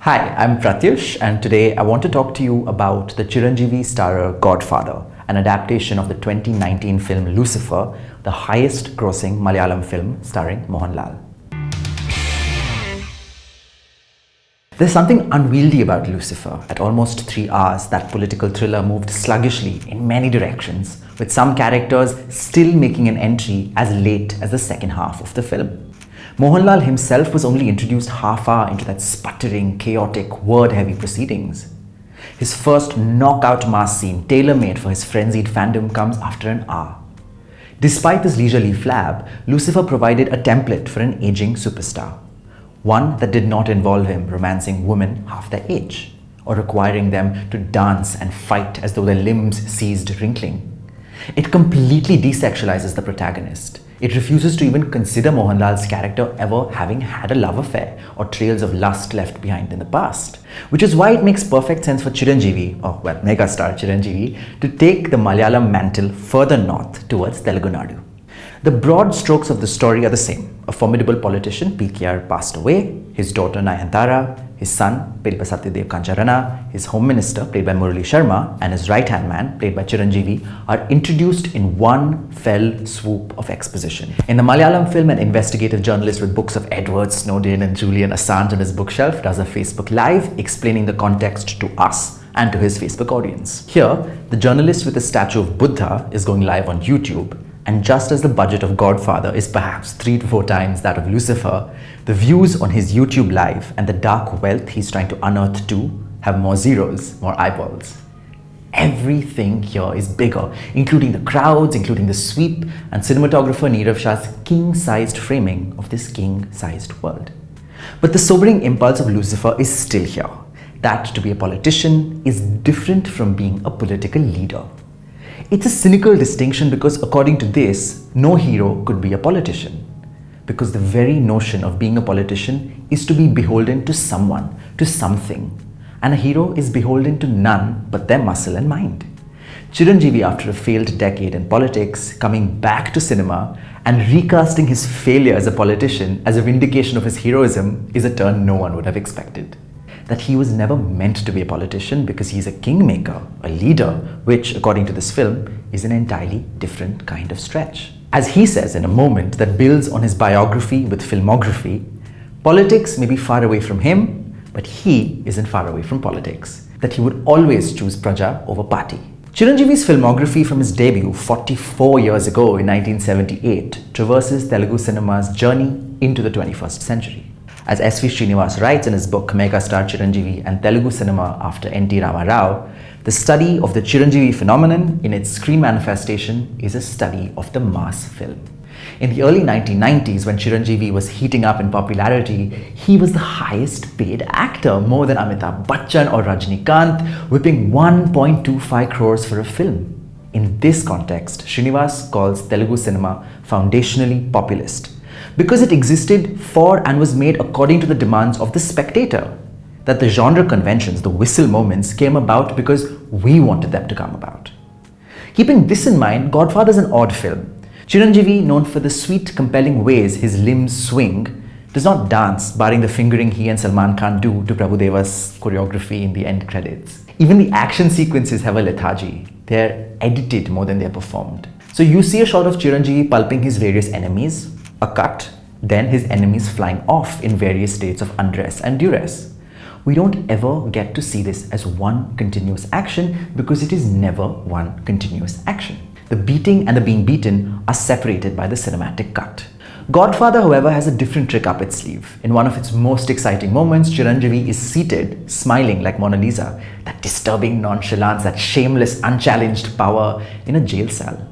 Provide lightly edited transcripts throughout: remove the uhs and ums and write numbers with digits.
Hi, I'm Prathyush, and today I want to talk to you about the Chiranjeevi starrer Godfather, an adaptation of the 2019 film Lucifer, the highest grossing Malayalam film starring Mohanlal. There's something unwieldy about Lucifer. At almost 3 hours, that political thriller moved sluggishly in many directions, with some characters still making an entry as late as the second half of the film. Mohanlal himself was only introduced half-hour into that sputtering, chaotic, word-heavy proceedings. His first knockout mass scene, tailor-made for his frenzied fandom, comes after an hour. Despite this leisurely flab, Lucifer provided a template for an aging superstar. One that did not involve him romancing women half their age, or requiring them to dance and fight as though their limbs ceased wrinkling. It completely desexualizes the protagonist. It refuses to even consider Mohanlal's character ever having had a love affair or trails of lust left behind in the past. Which is why it makes perfect sense for Chiranjeevi, megastar Chiranjeevi, to take the Malayalam mantle further north towards Telugu Nadu. The broad strokes of the story are the same. A formidable politician, PKR, passed away, his daughter Nayanthara, his son, played by Satyadev Kancharana, his home minister, played by Murali Sharma, and his right-hand man, played by Chiranjeevi, are introduced in one fell swoop of exposition. In the Malayalam film, an investigative journalist with books of Edward Snowden and Julian Assange on his bookshelf does a Facebook Live explaining the context to us and to his Facebook audience. Here, the journalist with a statue of Buddha is going live on YouTube, and just as the budget of Godfather is perhaps 3 to 4 times that of Lucifer, the views on his YouTube live and the dark wealth he's trying to unearth too have more zeros, more eyeballs. Everything here is bigger, including the crowds, including the sweep, and cinematographer Nirav Shah's king-sized framing of this king-sized world. But the sobering impulse of Lucifer is still here, that to be a politician is different from being a political leader. It's a cynical distinction because according to this, no hero could be a politician. Because the very notion of being a politician is to be beholden to someone, to something. And a hero is beholden to none but their muscle and mind. Chiranjeevi, after a failed decade in politics, coming back to cinema and recasting his failure as a politician as a vindication of his heroism is a turn no one would have expected. That he was never meant to be a politician because he's a kingmaker, a leader, which, according to this film, is an entirely different kind of stretch. As he says in a moment that builds on his biography with filmography, politics may be far away from him, but he isn't far away from politics. That he would always choose Praja over party. Chiranjeevi's filmography from his debut 44 years ago in 1978 traverses Telugu cinema's journey into the 21st century. As S.V. Srinivas writes in his book Megastar Chiranjeevi and Telugu Cinema after N.T. Rama Rao, the study of the Chiranjeevi phenomenon in its screen manifestation is a study of the mass film. In the early 1990s, when Chiranjeevi was heating up in popularity, he was the highest paid actor, more than Amitabh Bachchan or Rajinikanth, whipping 1.25 crores for a film. In this context, Srinivas calls Telugu cinema foundationally populist, because it existed for and was made according to the demands of the spectator. That the genre conventions, the whistle moments, came about because we wanted them to come about. Keeping this in mind, Godfather is an odd film. Chiranjeevi, known for the sweet, compelling ways his limbs swing, does not dance, barring the fingering he and Salman Khan do to Prabhudeva's choreography in the end credits. Even the action sequences have a lethargy. They're edited more than they're performed. So you see a shot of Chiranjeevi pulping his various enemies, a cut, then his enemies flying off in various states of undress and duress. We don't ever get to see this as one continuous action because it is never one continuous action. The beating and the being beaten are separated by the cinematic cut. Godfather, however, has a different trick up its sleeve. In one of its most exciting moments, Chiranjeevi is seated, smiling like Mona Lisa, that disturbing nonchalance, that shameless, unchallenged power in a jail cell.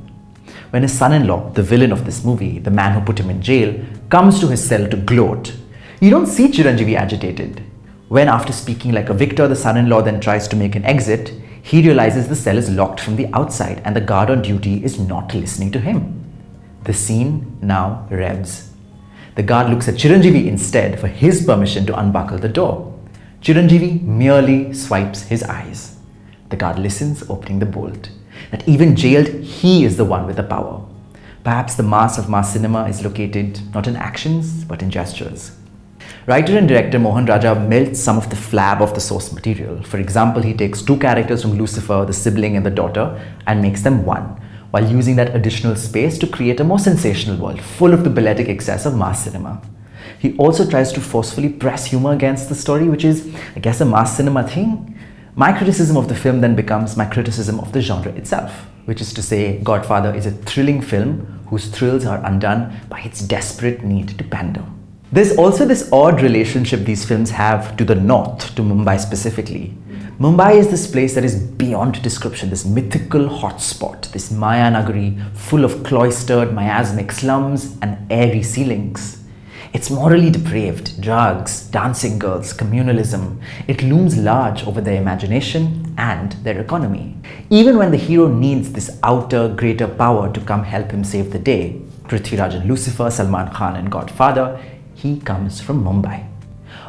When his son-in-law, the villain of this movie, the man who put him in jail, comes to his cell to gloat, you don't see Chiranjeevi agitated. When, after speaking like a victor, the son-in-law then tries to make an exit, he realizes the cell is locked from the outside and the guard on duty is not listening to him. The scene now revs. The guard looks at Chiranjeevi instead for his permission to unbuckle the door. Chiranjeevi merely swipes his eyes. The guard listens, opening the bolt. That even jailed, he is the one with the power. Perhaps the mass of mass cinema is located not in actions, but in gestures. Writer and director Mohan Raja melts some of the flab of the source material. For example, he takes two characters from Lucifer, the sibling and the daughter, and makes them one, while using that additional space to create a more sensational world, full of the balletic excess of mass cinema. He also tries to forcefully press humor against the story, which is, I guess, a mass cinema thing. My criticism of the film then becomes my criticism of the genre itself, which is to say, Godfather is a thrilling film whose thrills are undone by its desperate need to pander. There's also this odd relationship these films have to the north, to Mumbai specifically. Mumbai is this place that is beyond description, this mythical hotspot, this Maya Nagari full of cloistered, miasmic slums and airy ceilings. It's morally depraved, drugs, dancing girls, communalism. It looms large over their imagination and their economy. Even when the hero needs this outer, greater power to come help him save the day, Prithviraj in Lucifer, Salman Khan in Godfather, he comes from Mumbai.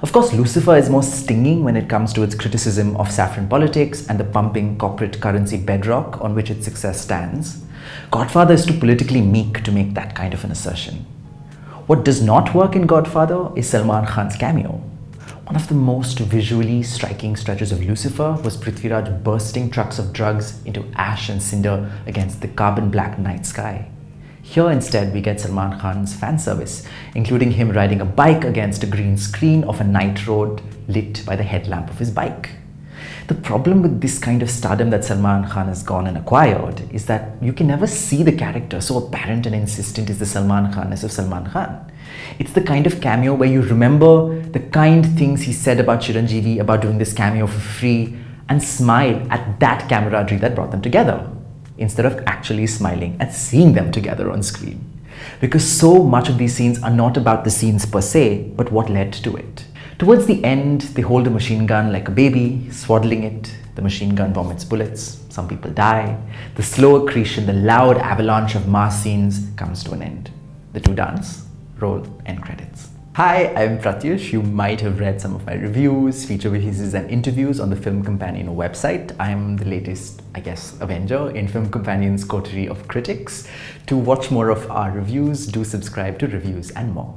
Of course, Lucifer is more stinging when it comes to its criticism of saffron politics and the pumping corporate currency bedrock on which its success stands. Godfather is too politically meek to make that kind of an assertion. What does not work in Godfather is Salman Khan's cameo. One of the most visually striking stretches of Lucifer was Prithviraj bursting trucks of drugs into ash and cinder against the carbon black night sky. Here instead we get Salman Khan's fan service, including him riding a bike against a green screen of a night road lit by the headlamp of his bike. The problem with this kind of stardom that Salman Khan has gone and acquired is that you can never see the character, so apparent and insistent is the Salman Khanness of Salman Khan. It's the kind of cameo where you remember the kind things he said about Chiranjeevi about doing this cameo for free and smile at that camaraderie that brought them together, instead of actually smiling at seeing them together on screen. Because so much of these scenes are not about the scenes per se, but what led to it. Towards the end, they hold a machine gun like a baby, swaddling it. The machine gun vomits bullets. Some people die. The slow accretion, the loud avalanche of mass scenes comes to an end. The two dance, roll, end credits. Hi, I'm Prathyush. You might have read some of my reviews, feature pieces and interviews on the Film Companion website. I'm the latest, I guess, Avenger in Film Companion's coterie of critics. To watch more of our reviews, do subscribe to Reviews and More.